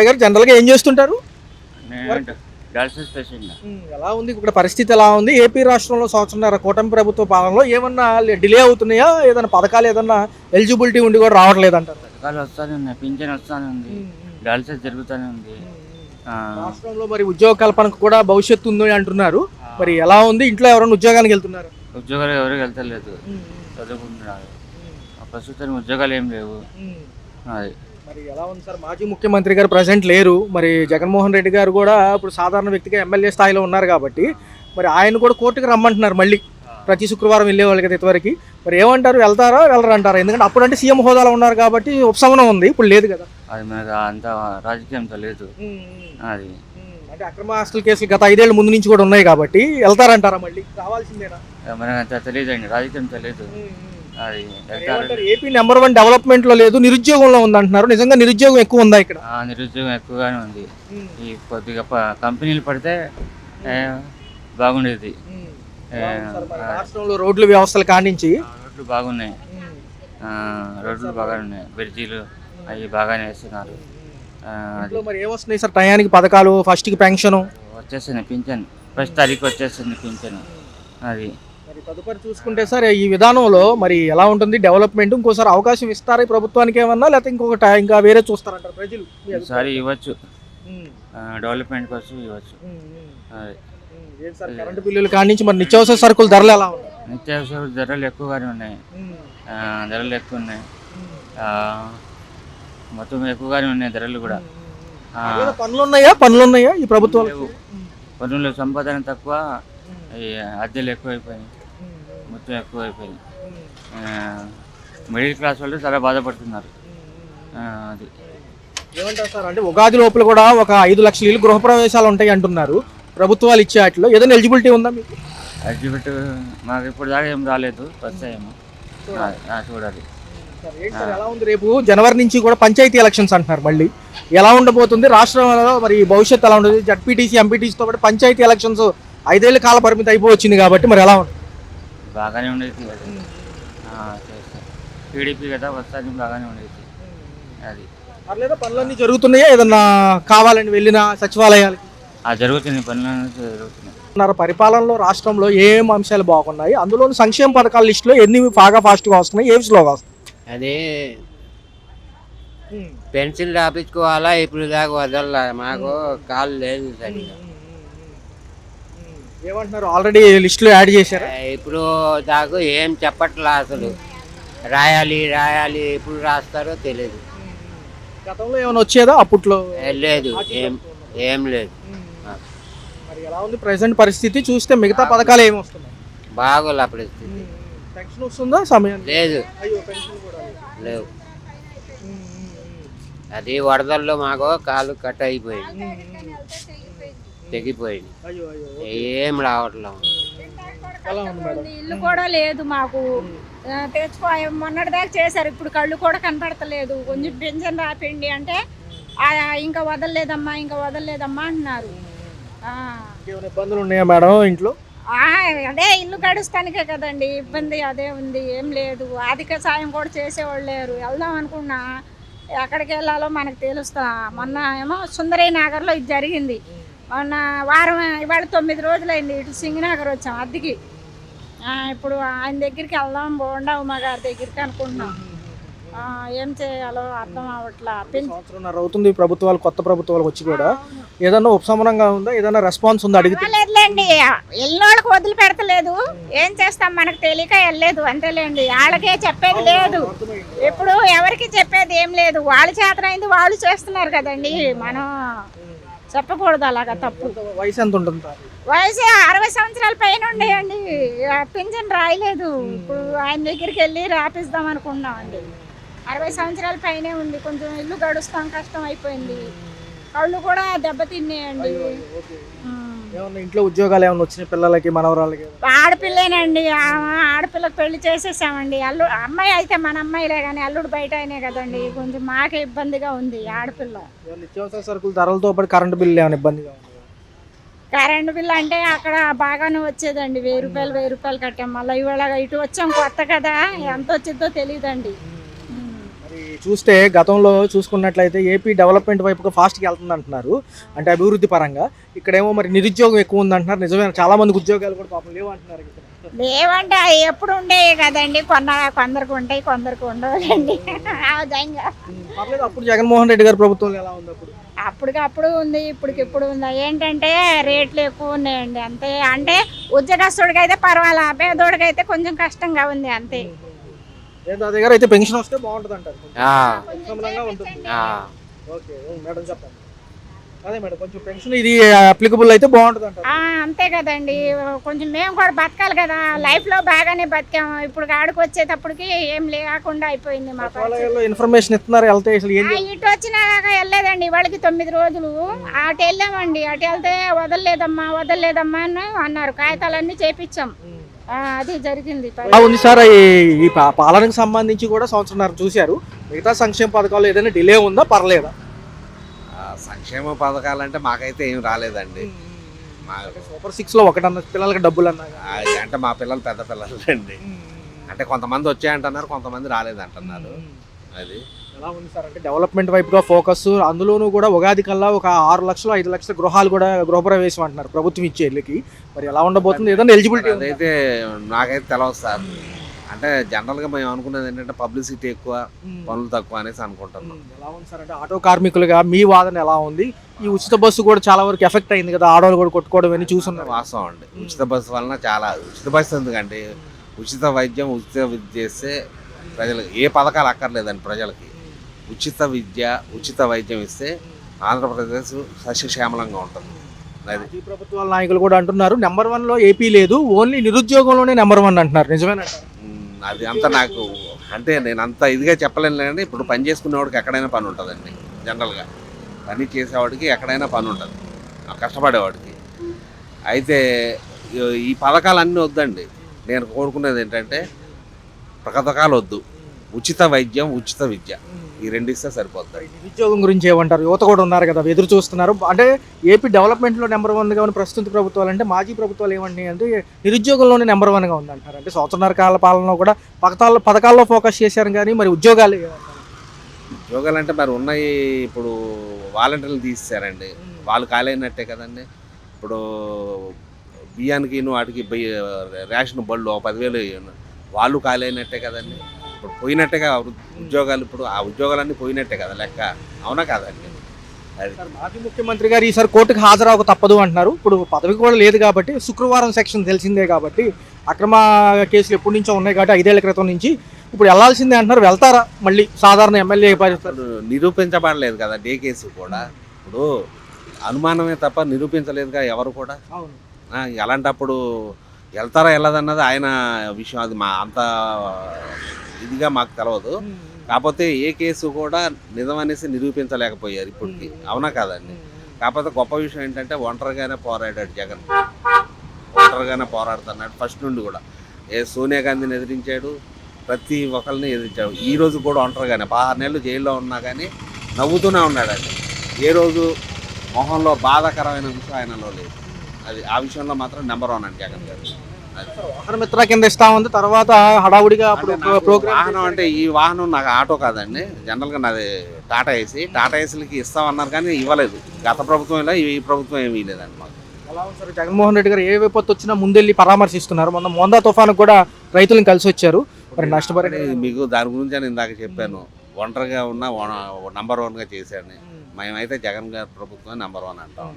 గారు జనరల్గా ఏం చేస్తుంటారు? నేను డయాలసిస్ పేషెంట్. ఎలా ఉంది ఇక్కడ పరిస్థితి? ఎలా ఉంది? ఏపీ రాష్ట్రంలో సంవత్సరంన్నర కూటమి ప్రభుత్వ పాలనలో ఏమన్నా డిలే అవుతున్నాయా? ఏదైనా పథకాలు ఏదన్నా ఎలిజిబిలిటీ ఉండి కూడా రావట్లేదు అంటారు? పథకాలు వస్తానే ఉన్నాయి, పింఛన్ వస్తానే ఉంది, డయాలసిస్ జరుగుతూనే ఉంది. రాష్ట్రంలో మరి ఉద్యోగ కల్పనకు కూడా భవిష్యత్తు ఉంది అంటున్నారు. మరి ఎలా ఉంది? ఇంట్లో ఎవరైనా ఉద్యోగానికి వెళ్తున్నారు? ఉద్యోగాలు ఎవరికి వెళ్తలేదు, చదువుకుంటున్నారు. ప్రస్తుతానికి ఉద్యోగాలు ఏం లేవు. అది మరి ఎలా ఉంది సార్? మాజీ ముఖ్యమంత్రి గారు ప్రజెంట్ లేరు. మరి జగన్మోహన్ రెడ్డి గారు కూడా ఇప్పుడు సాధారణ వ్యక్తిగా ఎమ్మెల్యే స్థాయిలో ఉన్నారు కాబట్టి మరి ఆయన కూడా కోర్టుకు రమ్మంటున్నారు మళ్ళీ. ప్రతి శుక్రవారం వెళ్ళేవాళ్ళు కదా ఇంతవరకు. మరి ఏమంటారు? వెళ్తారా వెళ్ళరంటారా? ఎందుకంటే అప్పుడంటే సీఎం హోదాలో ఉన్నారు కాబట్టి ఉపశమనం ఉంది, ఇప్పుడు లేదు కదా. అది మనకు అంత రాజకీయంతో లేదు. అది అంటే అక్రమ ఆస్తుల కేసులు గత 5 ఏళ్ల ముందు నుంచి కూడా ఉన్నాయి కాబట్టి వెళ్తారంటారా? మళ్ళీ రావాల్సిందేనా? మనకు అంత తెలియదండి, రాజకీయం తెలియదు. అది ఏపీ నెంబర్ 1 డెవలప్మెంట్ లో లేదు, నిరుద్యోగంలో ఉంది అంటున్నారు. నిజంగా నిరుద్యోగం ఎక్కువ ఉందా ఇక్కడ? నిరుద్యోగం ఎక్కువగానే ఉంది. ఈ కొద్దిగా కంపెనీలు పడితే బాగుండేది. రాష్ట్రంలో రోడ్ల వ్యవస్థలు కానించి రోడ్లు బాగున్నాయి, రోడ్లు బాగానే ఉన్నాయి, బ్రిడ్జీలు అవి బాగానే వేస్తున్నారు. మరి ఏమొస్తున్నాయి సార్ టయానికి పథకాలు? ఫస్ట్కి పెన్షన్ వచ్చేసింది, పింఛన్ ఫస్ట్ తారీఖు వచ్చేసింది పింఛన్. అది మరి తదుపరి చూసుకుంటే సార్ ఈ విధానంలో మరి ఎలా ఉంటుంది డెవలప్మెంట్? ఇంకోసారి అవకాశం ఇస్తారా ఈ ప్రభుత్వానికి ఏమన్నా, లేకపోతే ఇంకొకటి ఇంకా వేరే చూస్తారంటారు ప్రజలు? ఈసారి ఇవ్వచ్చు, డెవలప్మెంట్ కోసం ఇవ్వచ్చు. కరెంటు బిల్లులు కాడి నుంచి మరి నిత్యావసర సరుకుల ధరలు ఎలా ఉన్నాయి? నిత్యావసర ధరలు ఎక్కువగానే ఉన్నాయి, ధరలు ఎక్కువ ఉన్నాయి, మొత్తం ఎక్కువగానే ఉన్నాయి ధరలు కూడా. పనులు ఉన్నాయా ఈ ప్రభుత్వం? పనులు సంపాదన తక్కువ, అద్దెలు ఎక్కువైపోయినాయి, మొత్తం ఎక్కువైపోయినాయి. మిడిల్ క్లాస్ వాళ్ళు చాలా బాధపడుతున్నారు. అది ఏమంటారు సార్? అంటే ఉగాది లోపల కూడా ఒక 5 లక్షల ఇల్లు గృహప్రవేశాలు ఉంటాయి అంటున్నారు ప్రభుత్వాలు ఇచ్చే వాటిలో. ఏదైనా ఎలిజిబిలిటీ ఉందా మీకు? ఎలిజిబిలిటీ మాకు ఇప్పుడు దాకా ఏం రాలేదు, ఫస్ట్ టైం చూడాలి. ఎలా ఉంది? రేపు జనవరి నుంచి కూడా పంచాయతీ ఎలక్షన్స్ అంటున్నారు. మళ్ళీ ఎలా ఉండబోతుంది రాష్ట్రంలో? మరి భవిష్యత్తు ఎలా ఉంటుంది? జడ్పీటీసీ ఎంపీటీసీతో పాటు పంచాయతీ ఎలక్షన్స్ 5 ఏళ్ళ కాల పరిమితి అయిపోవచ్చింది కాబట్టి మరి ఎలా ఉంటుంది? బాగానే ఉండేది కదా, టీడీపీ కదా వస్తాను, బాగానే ఉండేది. అది పర్లేదా? పనులన్నీ జరుగుతున్నాయా? ఏదన్నా కావాలని వెళ్ళిన సచివాలయాలకి జరుగుతుంది, పనులన్నీ జరుగుతున్నాయి. పరిపాలనలో రాష్ట్రంలో ఏం అంశాలు బాగున్నాయి? అందులో సంక్షేమ పథకాల లిస్టులో ఎన్ని బాగా ఫాస్ట్గా వస్తున్నాయి, ఏవి స్లోగా వస్తున్నాయి? అదే పెన్షన్ రాపించుకోవాలా, ఇప్పుడు దాకా వదల మాకు కాలు లేదు సరిగా. ఏమంటున్నారు? ఆల్రెడీ లిస్టులో యాడ్ చేశారు. ఇప్పుడు దాకా ఏం చెప్పట్లా అసలు. రాయాలి రాయాలి, ఎప్పుడు రాస్తారో తెలియదు. గతంలో ఏమైనా వచ్చేదా అప్పట్లో? లేదు, ఏం లేదు. మరి ఎలా ఉంది ప్రెసెంట్ పరిస్థితి చూస్తే? మిగతా పథకాలు ఏమి వస్తున్నాయి? బాగోలే పరిస్థితి. పెన్షన్ వస్తుందా సమయం? లేదు, పెన్షన్ కూడా లేవు. అది వరదల్లో మాకు కాలు కట్ అయిపోయింది, తెగిపోయింది, ఏం రావట్లేదు. ఇల్లు కూడా లేదు మాకు. తెచ్చుకో మొన్నటి దాకా చేశారు, ఇప్పుడు కళ్ళు కూడా కనపడతలేదు. కొంచెం పెన్షన్ రాపిండి అంటే ఇంకా వదలలేదమ్మా, ఇంకా వదలలేదమ్మా అంటున్నారు. ఇబ్బందులు ఉన్నాయా మేడం ఇంట్లో? అదే ఇల్లు గడుస్తానికే కదండి ఇబ్బంది, అదే ఉంది, ఏం లేదు. ఆర్థిక సాయం కూడా చేసేవాళ్ళు లేరు. వెళ్దాం అనుకున్నా ఎక్కడికి వెళ్ళాలో మనకు తెలుస్తా. మొన్న ఏమో సుందరయ్య నగర్లో ఇది జరిగింది. మొన్న వారం, ఇవాళ 9 రోజులైంది ఇటు సింగనగర్ వచ్చాం అద్దెకి. ఇప్పుడు ఆయన దగ్గరికి వెళ్దాం, బోండా ఉమా గారి దగ్గరికి అనుకుంటున్నాం. ఏం చేయాలో అర్థం అవట్లా. సంవత్సరంన్నర అవుతుంది ప్రభుత్వాలు, కొత్త ప్రభుత్వాలు వచ్చి కూడా. ఏదన్నా ఉపశమనంగా ఉందా? ఏదన్నా రెస్పాన్స్ ఉందా? అడిగిలేదులేండి, వెళ్ళినోళ్ళకి వదిలిపెడతలేదు. ఏం చేస్తాం మనకు తెలియక వెళ్ళలేదు అంతేలేండి. వాళ్ళకే చెప్పేది లేదు, ఇప్పుడు ఎవరికి చెప్పేది ఏం లేదు. వాళ్ళ చేతనైంది వాళ్ళు చేస్తున్నారు కదండి, మనం చెప్పకూడదు అలాగా, తప్పు. వయసు ఎంత ఉంటుంది? వయసు 60 సంవత్సరాల పైన ఉండేయండి. పింఛన్ రాయలేదు. ఇప్పుడు ఆయన దగ్గరికి వెళ్ళి రాపిస్తాం అనుకున్నాం అండి. 60 సంవత్సరాల పైనే ఉంది. కొంచెం ఇల్లు గడుస్తాం కష్టం అయిపోయింది. కళ్ళు కూడా దెబ్బతిన్నాయండి. ఇంట్లో ఉద్యోగాలు ఏమైనా వచ్చినాయి పిల్లలకి, మనవరాలకి? ఆడపిల్లేనండి, ఆడపిల్లకి పెళ్లి చేసేసామండి. అమ్మాయి అయితే మన అమ్మాయిలే కానీ అల్లుడు బయట అయినే కదండి. కొంచెం మాకే ఇబ్బందిగా ఉంది. ఆడపిల్ల నిత్యావసర సరుకుల ధరలతో పాటు కరెంటు బిల్లు ఏమైనా ఇబ్బందిగా ఉంది? కరెంటు బిల్లు అంటే అక్కడ బాగానే వచ్చేదండి, 1000 రూపాయలు కట్టాం. మళ్ళీ ఇవాళ ఇటు వచ్చాం కొత్త కదా, ఎంత వచ్చిందో తెలియదండి. చూస్తే గతంలో చూసుకున్నట్లయితే ఏపీ డెవలప్మెంట్ వైపుగా ఫాస్ట్గా వెళ్తుంది అంటున్నారు, అంటే అభివృద్ధి పరంగా. ఇక్కడేమో మరి నిరుద్యోగం ఎక్కువ ఉంది అంటున్నారు. నిజమే, చాలా మందికి ఉద్యోగాలు కూడా పాపం లేవు అంటున్నారు ఇక్కడ. లేవంటే అవి ఎప్పుడు ఉండేవి కదండి, కొందరికి ఉంటాయి కొందరికి ఉండవులేండి. పర్లేదు, అప్పుడు జగన్మోహన్ రెడ్డి గారి ప్రభుత్వంలో ఎలా ఉంది అప్పుడు? అప్పటికప్పుడు ఉంది, ఇప్పటికిప్పుడు ఉంది. ఏంటంటే రేట్లు ఎక్కువ ఉన్నాయండి అంతే. అంటే ఉద్యోగస్తుడికి అయితే పర్వాలా, పేదోడికి అయితే కొంచెం కష్టంగా ఉంది అంతే. దగ్గర అయితే పెన్షన్ వస్తే బాగుంటుంది అంటారు, ఉపశమనంగా ఉంటుంది. ఓకే మేడం చెప్పండి. అదే మేడం, కొంచెం పెన్షన్ ఇది అప్లికబుల్ అయితే బాగుంటుంది అంటారు. అంతే కదండి, కొంచెం మేము కూడా బతకాలి కదా. లైఫ్ లో బాగానే బతికాము, ఇప్పుడు ఆడికి వచ్చేటప్పటికి ఏం లేకుండా అయిపోయింది మా పరిస్థితి. ఇన్ఫర్మేషన్ ఇస్తున్నారు, వెళ్తే అసలు ఏం ఇటు వచ్చినాక వెళ్ళలేదండి, వాళ్ళకి 9 రోజులు అటు వెళ్ళామండి. అటు వెళ్తే వదలలేదమ్మా అని అన్నారు, కాగితాలన్నీ చేపించాం. అది జరిగింది. ఉంది సార్, ఈ పాలనకు సంబంధించి కూడా సంవత్సరంన్నర చూశారు. మిగతా సంక్షేమ పథకాలు ఏదైనా డిలే ఉందా, పర్లేదా? సంక్షేమ పథకాలు అంటే మాకైతే ఏం రాలేదండి. మా సూపర్ 6 లో ఒకటన్న పిల్లలకి డబ్బులు అన్నా అంటే మా పిల్లలు పెద్ద పిల్లలు అండి. అంటే కొంతమంది వచ్చాయంటున్నారు, కొంతమంది రాలేదంటున్నారు. అది ఎలా ఉంది సార్ అంటే డెవలప్మెంట్ వైపుగా ఫోకస్, అందులోనూ కూడా ఉగాది కల్లా ఒక 6 లక్షలు 5 లక్షల గృహాలు కూడా గృహప్రవేశం అంటున్నారు ప్రభుత్వం ఇచ్చే ఇళ్ళకి. మరి ఎలా ఉండబోతుంది, ఏదైనా ఎలిజిబిలిటీ? అదైతే నాకైతే తెలియదు సార్. అంటే జనరల్గా మేము అనుకునేది ఏంటంటే పబ్లిసిటీ ఎక్కువ, పనులు తక్కువ అనేసి అనుకుంటున్నాం. ఎలా ఉంది సార్ అంటే ఆటో కార్మికులుగా మీ వాదన ఎలా ఉంది? ఈ ఉచిత బస్సు కూడా చాలా వరకు ఎఫెక్ట్ అయింది కదా, ఆడవాళ్ళు కూడా కొట్టుకోవడం అని చూస్తున్నారు. వాస్తవం అండి, ఉచిత బస్సు వలన చాలా, ఉచిత బస్సు ఎందుకండి, ఉచిత వైద్యం ఉచిత విద్య చేస్తే ప్రజలకు ఏ పథకాలు అక్కర్లేదండి. ప్రజలకి ఉచిత విద్య ఉచిత వైద్యం ఇస్తే ఆంధ్రప్రదేశ్ సస్యశ్యామలంగా ఉంటుంది. ఈ ప్రభుత్వాల నాయకులు కూడా అంటున్నారు నెంబర్ 1 లో ఏపీ లేదు, ఓన్లీ నిరుద్యోగంలోనే నెంబర్ 1 అంటున్నారు. నిజమేనంటారు? అది అంతా నాకు అంటే నేను అంత ఇదిగా చెప్పలేను లేండి. ఇప్పుడు పని చేసుకునేవాడికి ఎక్కడైనా పని ఉంటుందండి. జనరల్గా పని చేసేవాడికి ఎక్కడైనా పని ఉంటుంది, కష్టపడేవాడికి. అయితే ఈ పథకాలన్నీ వద్దండి. నేను కోరుకునేది ఏంటంటే పథకాలు వద్దు, ఉచిత వైద్యం ఉచిత విద్య, ఈ 2 ఇస్తే సరిపోతాయి. నిరుద్యోగం గురించి ఏమంటారు? యువత కూడా ఉన్నారు కదా, ఎదురు చూస్తున్నారు. అంటే ఏపీ డెవలప్మెంట్లో నెంబర్ 1గా ఉన్న ప్రస్తుత ప్రభుత్వాలు అంటే మాజీ ప్రభుత్వాలు ఏమంటున్నాయి అంటే నిరుద్యోగంలోనే నెంబర్ 1గా ఉందంటారు. అంటే సంవత్సరాల కాల పాలనలో కూడా పథకాల్లో ఫోకస్ చేశారు, కానీ మరి ఉద్యోగాలు ఉద్యోగాలు అంటే మరి ఉన్నాయి. ఇప్పుడు వాలంటీర్లు తీసేశారండి, వాళ్ళు ఖాళీ అయినట్టే కదండి. ఇప్పుడు బియ్యానికి వాటికి రేషన్ బళ్ళు 10,000 వాళ్ళు ఖాళీ అయినట్టే కదండి. ఇప్పుడు పోయినట్టేగా ఉద్యోగాలు, ఇప్పుడు ఆ ఉద్యోగాలన్నీ పోయినట్టే కదా లెక్క, అవునా కాదండి? అది మాజీ ముఖ్యమంత్రి గారు ఈసారి కోర్టుకు హాజరవక తప్పదు అంటున్నారు. ఇప్పుడు పదవి కూడా లేదు కాబట్టి, శుక్రవారం సెక్షన్ తెలిసిందే కాబట్టి, అక్రమ కేసులు ఎప్పటి నుంచో ఉన్నాయి కాబట్టి 5 ఏళ్ల క్రితం నుంచి, ఇప్పుడు వెళ్లాల్సిందే అంటున్నారు. వెళ్తారా మళ్ళీ సాధారణ ఎమ్మెల్యే? నిరూపించబడలేదు కదా డే కేసు కూడా. ఇప్పుడు అనుమానమే తప్ప నిరూపించలేదుగా ఎవరు కూడా. అలాంటప్పుడు వెళ్తారా వెళ్ళదన్నది ఆయన విషయం, అది మా అంత ఇదిగా మాకు తెలియదు. కాకపోతే ఏ కేసు కూడా నిజమనేసి నిరూపించలేకపోయారు ఇప్పటికి, అవునా కాదండి? కాకపోతే గొప్ప విషయం ఏంటంటే ఒంటరిగానే పోరాడాడు జగన్, ఒంటరిగానే పోరాడుతున్నాడు ఫస్ట్ నుండి కూడా. సోనియా గాంధీని ఎదిరించాడు, ప్రతి ఒక్కరిని ఎదిరించాడు. ఈ రోజు కూడా ఒంటరిగానే 16 నెలలు జైల్లో ఉన్నా కానీ నవ్వుతూనే ఉన్నాడండి. ఏ రోజు మొహంలో బాధాకరమైన విషయం ఆయనలో లేదు. అది ఆ విషయంలో మాత్రం నెంబర్ 1 అండి జగన్ గారు. వాహన మిత్ర కింద ఇస్తా ఉంది, తర్వాత హడావుడిగా వాహనం అంటే ఈ వాహనం నాకు ఆటో కాదండి, జనరల్గా నాది టాటా ఏసీలకి ఇస్తామన్నారు కానీ ఇవ్వలేదు. గత ప్రభుత్వం ఇలా, ఈ ప్రభుత్వం ఏమీ లేదండి మాకు. ఎలా ఉంది సార్, జగన్మోహన్ రెడ్డి గారు ఏ విపత్తు వచ్చినా ముందెళ్ళి పరామర్శిస్తున్నారు. మొన్న మోందా తుఫాను కూడా రైతులను కలిసి వచ్చారు. మరి నష్టపడి మీకు దాని గురించి నేను ఇందాక చెప్పాను, ఒంటరిగా ఉన్న నెంబర్ 1గా చేశాడని. మేమైతే జగన్ గారి ప్రభుత్వం నెంబర్ 1 అంటాం.